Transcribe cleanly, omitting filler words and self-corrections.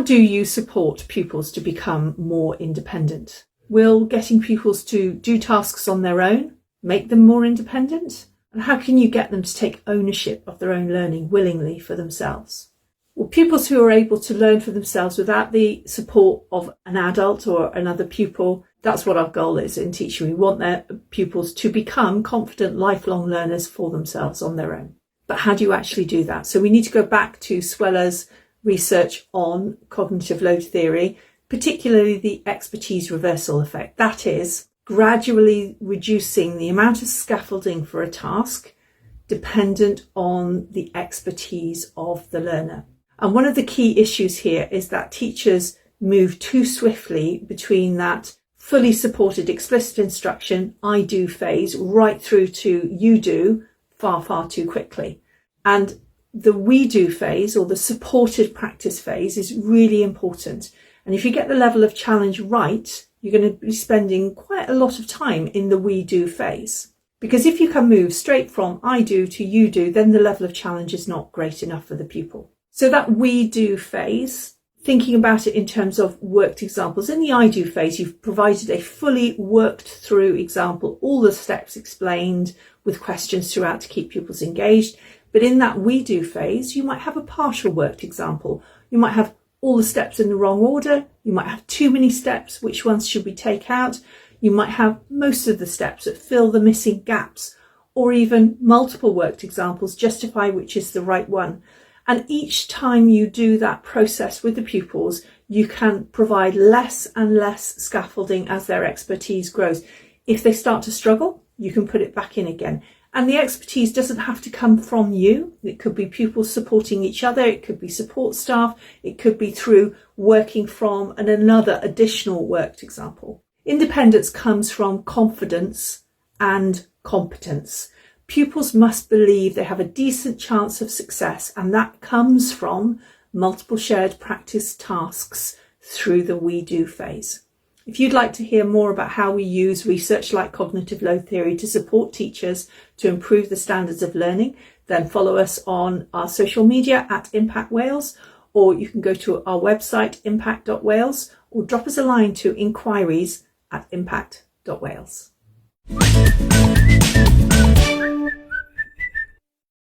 How do you support pupils to become more independent? Will getting pupils to do tasks on their own make them more independent? And how can you get them to take ownership of their own learning willingly for themselves? Well, pupils who are able to learn for themselves without the support of an adult or another pupil, that's what our goal is in teaching. We want their pupils to become confident lifelong learners for themselves on their own. But how do you actually do that? So we need to go back to Sweller's research on cognitive load theory, particularly the expertise reversal effect. That is, gradually reducing the amount of scaffolding for a task dependent on the expertise of the learner. And one of the key issues here is that teachers move too swiftly between that fully supported explicit instruction, I do phase, right through to you do, far, far too quickly. And the we do phase, or the supported practice phase, is really important. And if you get the level of challenge right, you're going to be spending quite a lot of time in the we do phase. Because if you can move straight from I do to you do, then the level of challenge is not great enough for the pupil. So that we do phase, thinking about it in terms of worked examples. In the I do phase, you've provided a fully worked through example, all the steps explained with questions throughout to keep pupils engaged. But in that we do phase, you might have a partial worked example. You might have all the steps in the wrong order. You might have too many steps. Which ones should we take out? You might have most of the steps that fill the missing gaps, or even multiple worked examples justify which is the right one. And each time you do that process with the pupils, you can provide less and less scaffolding as their expertise grows. If they start to struggle, you can put it back in again. And the expertise doesn't have to come from you. It could be pupils supporting each other. It could be support staff. It could be through working from another additional worked example. Independence comes from confidence and competence. Pupils must believe they have a decent chance of success, and that comes from multiple shared practice tasks through the we do phase. If you'd like to hear more about how we use research like cognitive load theory to support teachers to improve the standards of learning, then follow us on our social media at Impact Wales, or you can go to our website impact.wales, or drop us a line to inquiries@impact.wales.